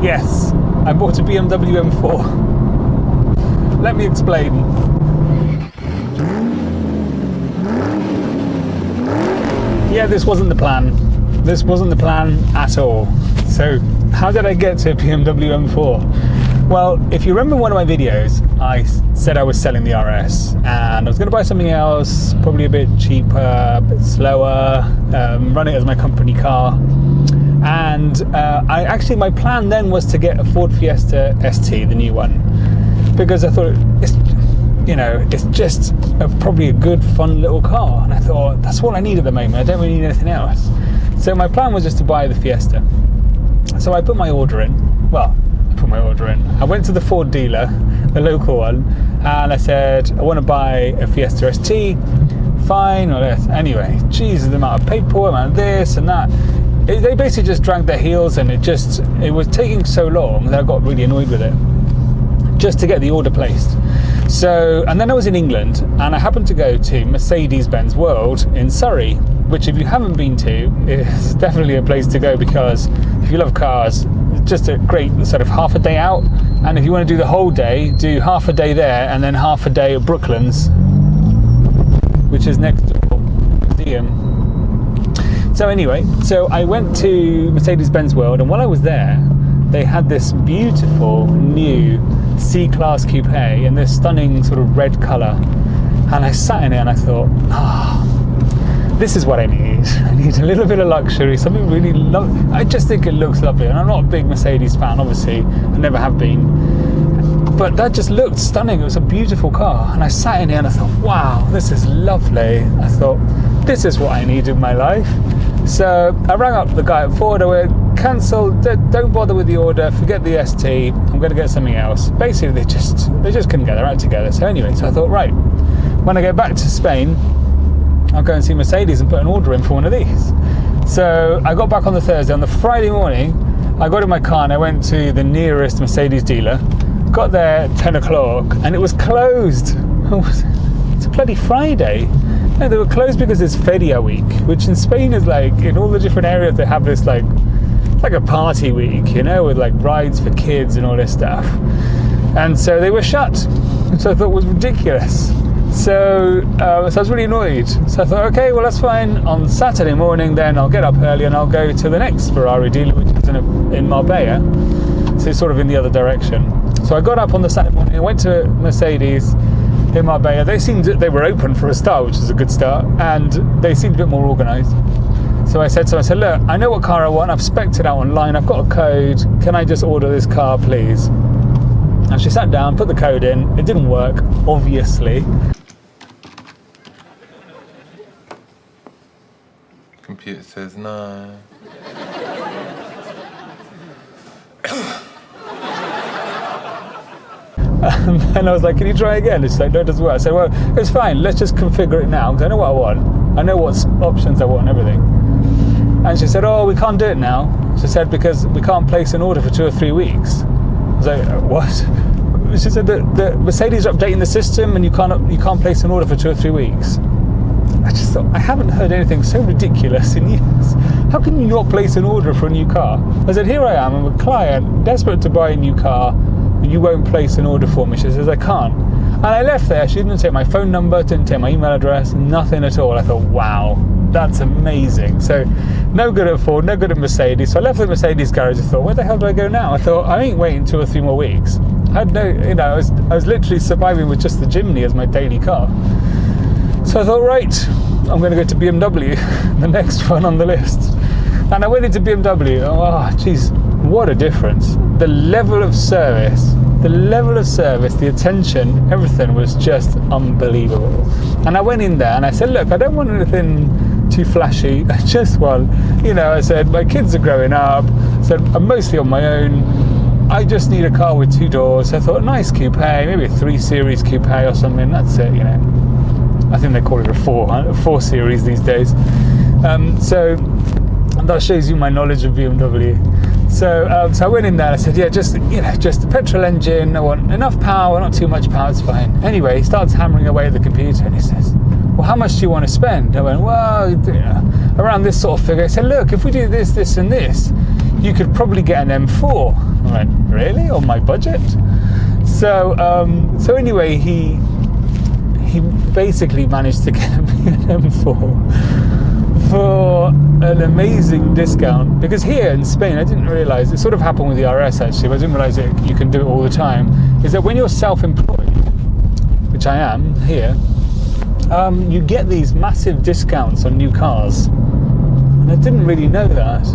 Yes, I bought a BMW M4. Let me explain. Yeah, this wasn't the plan. This wasn't the plan at all. So, how did I get to a BMW M4? Well, if you remember one of my videos, I said I was selling the RS and I was going to buy something else, probably a bit cheaper, a bit slower, run it as my company car. And my plan then was to get a Ford Fiesta ST, the new one, because I thought it's just probably a good, fun little car. And I thought, that's what I need at the moment. I don't really need anything else. So my plan was just to buy the Fiesta. So I put my order in. I went to the Ford dealer, the local one, and I said, I want to buy a Fiesta ST. Fine. Anyway, Jesus, the amount of paperwork, amount of this and that. They basically just dragged their heels, and it was taking so long that I got really annoyed with it, just to get the order placed. So, and then I was in England, and I happened to go to Mercedes-Benz World in Surrey, which, if you haven't been to, is definitely a place to go, because if you love cars, it's just a great sort of half a day out. And if you want to do the whole day, do half a day there and then half a day at Brooklands, which is next door museum. So anyway, so I went to Mercedes-Benz World, and while I was there, they had this beautiful new C-Class coupe in this stunning sort of red colour. And I sat in it and I thought, this is what I need. I need a little bit of luxury, something really lovely. I just think it looks lovely. And I'm not a big Mercedes fan, obviously. I never have been. But that just looked stunning. It was a beautiful car. And I sat in it and I thought, wow, this is lovely. I thought, this is what I need in my life. So I rang up the guy at Ford. I went, cancel, don't bother with the order, forget the ST, I'm going to get something else. Basically, they just couldn't get their act together. So anyway, so I thought, right, when I go back to Spain, I'll go and see Mercedes and put an order in for one of these. So I got back on the Thursday. On the Friday morning, I got in my car and I went to the nearest Mercedes dealer, got there at 10 o'clock, and it was closed. It's a bloody Friday. No, they were closed because it's Feria week, which in Spain is like, in all the different areas, they have this like a party week, with like rides for kids and all this stuff. And so they were shut, which I thought was ridiculous. So I was really annoyed. So I thought, okay, well, that's fine. On Saturday morning, then I'll get up early and I'll go to the next Ferrari dealer, which is in Marbella. So it's sort of in the other direction. So I got up on the Saturday morning and went to Mercedes in Marbella. They were open for a start, which is a good start, and they seemed a bit more organised. So I said, look, I know what car I want. I've spec'd it out online. I've got a code. Can I just order this car, please? And she sat down, put the code in. It didn't work, obviously. Computer says no. And then I was like, can you try again? And she's like, no, it doesn't work. I said, well, it's fine. Let's just configure it now, because I know what I want. I know what options I want and everything. And she said, oh, we can't do it now. She said, because we can't place an order for 2 or 3 weeks. I was like, what? She said that the Mercedes are updating the system and you can't place an order for 2 or 3 weeks. I just thought, I haven't heard anything so ridiculous in years. How can you not place an order for a new car? I said, here I am, I'm a client, desperate to buy a new car, and you won't place an order for me. She says, I can't. And I left there. She didn't take my phone number, didn't take my email address, nothing at all. I thought, wow, that's amazing. So no good at Ford, no good at Mercedes. So I left the Mercedes garage. I thought, where the hell do I go now? I thought, I ain't waiting 2 or 3 more weeks. I had I was literally surviving with just the Jimny as my daily car. So I thought, right, I'm going to go to BMW, the next one on the list. And I went into BMW. Oh, geez, what a difference. The level of service, the attention, everything was just unbelievable. And I went in there and I said, look, I don't want anything too flashy. I just want, I said, my kids are growing up. I said, I'm mostly on my own. I just need a car with 2 doors. So I thought, nice coupe, maybe a 3 Series coupe or something. That's it, I think they call it a 4 Series these days. So that shows you my knowledge of BMW. So I went in there and I said, yeah, just a petrol engine. I want enough power, not too much power, it's fine. Anyway, he starts hammering away at the computer and he says, well, how much do you want to spend? I went, well, around this sort of figure. He said, look, if we do this, this and this, you could probably get an M4. I I went, really? On my budget? So anyway, he basically managed to get me an M4 for an amazing discount, because here in Spain, I didn't realise, it sort of happened with the RS actually, but I didn't realise that you can do it all the time, is that when you're self-employed, which I am here, you get these massive discounts on new cars, and I didn't really know that.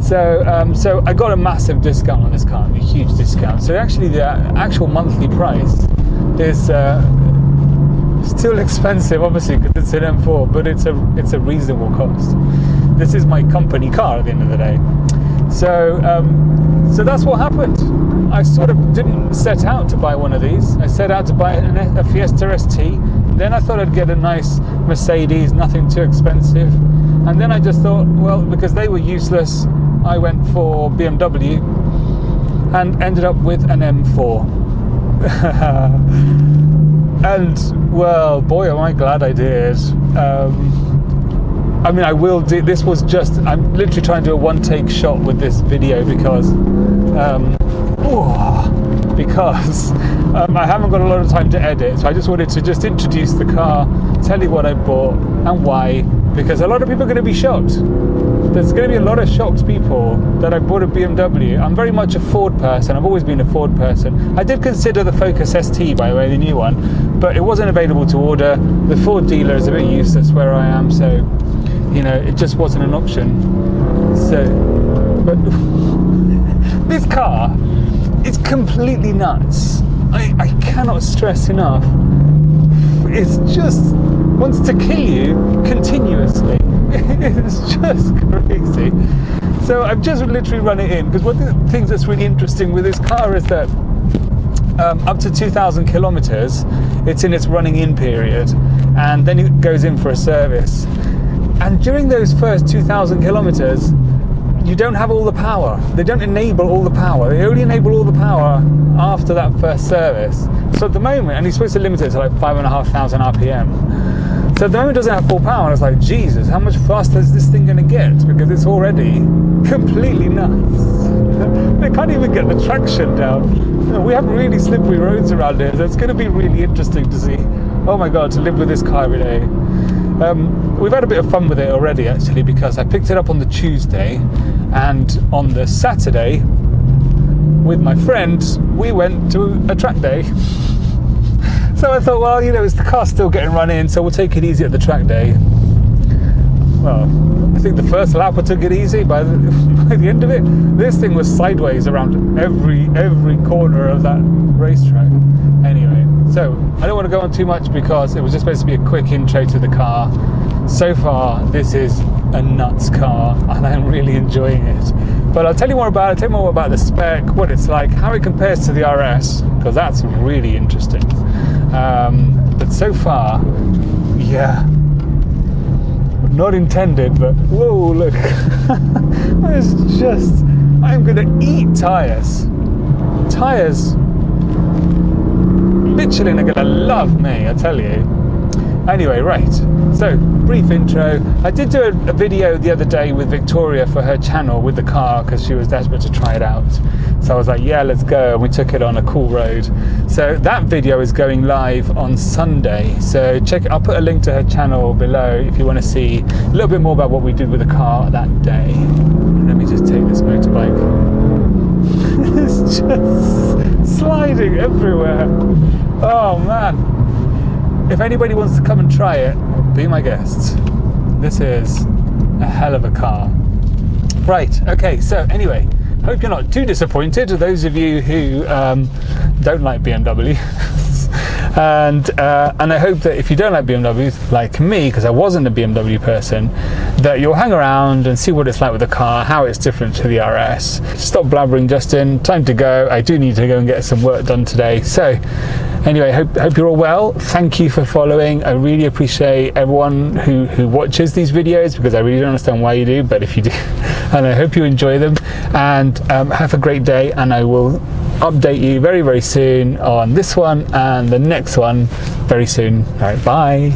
So I got a massive discount on this car, a huge discount. So actually the actual monthly price is still expensive, obviously, because it's an M4, but it's a reasonable cost. This is my company car at the end of the day. So that's what happened. I sort of didn't set out to buy one of these. I set out to buy a Fiesta ST. Then I thought I'd get a nice Mercedes, nothing too expensive. And then I just thought, well, because they were useless, I went for BMW and ended up with an M4. And, well, boy, am I glad I did. I mean, I will do, this was just, I'm literally trying to do a one-take shot with this video because I haven't got a lot of time to edit, so I just wanted to just introduce the car, tell you what I bought and why, because a lot of people are going to be shocked. There's going to be a lot of shocked people that I bought a BMW. I'm very much a Ford person. I've always been a Ford person. I did consider the Focus ST, by the way, the new one, but it wasn't available to order. The Ford dealer is a bit useless where I am, so, you know, it just wasn't an option. So, but this car is completely nuts. I cannot stress enough. It's just wants to kill you continuously. It's just crazy. So I've just literally run it in, because one of the things that's really interesting with this car is that up to 2,000 kilometers, it's in its running in period, and then it goes in for a service. And during those first 2,000 kilometers, you don't have all the power. They don't enable all the power. They only enable all the power after that first service. So at the moment, and he's supposed to limit it to like 5,500 RPM. So at the moment it doesn't have full power, and it's like, Jesus, how much faster is this thing gonna get? Because it's already completely nuts. They can't even get the traction down. We have really slippery roads around here, so it's gonna be really interesting to see. Oh my God, to live with this car every day. We've had a bit of fun with it already, actually, because I picked it up on the Tuesday, and on the Saturday, with my friend, we went to a track day. So I thought, well, you know, the car's still getting run in, so we'll take it easy at the track day. Well, I think the first lap I took it easy. By the end of it, this thing was sideways around every corner of that racetrack. Anyway, so I don't want to go on too much because it was just supposed to be a quick intro to the car. So far, this is a nuts car, and I'm really enjoying it. But I'll tell you more about it, tell you more about the spec, what it's like, how it compares to the RS, because that's really interesting. But so far, yeah, not intended, but whoa, look. It's just, I'm gonna eat tires. Tires, Michelin are gonna love me, I tell you. Anyway, right, so brief intro. I did do a video the other day with Victoria for her channel with the car, because she was desperate to try it out. So I was like, yeah, let's go, and we took it on a cool road. So that video is going live on Sunday, so check it. I'll put a link to her channel below if you want to see a little bit more about what we did with the car that day. Let me just take this motorbike. It's just sliding everywhere. Oh man. If anybody wants to come and try it, be my guest. This is a hell of a car. Right, okay, so anyway, hope you're not too disappointed, those of you who don't like BMW. And I hope that if you don't like BMWs, like me, because I wasn't a BMW person, that you'll hang around and see what it's like with the car, how it's different to the RS. Stop blabbering, Justin, time to go. I do need to go and get some work done today. So anyway, hope you're all well. Thank you for following. I really appreciate everyone who watches these videos, because I really don't understand why you do, but if you do, and I hope you enjoy them. And have a great day, and I will update you very, very soon on this one and the next one very soon. All right, bye.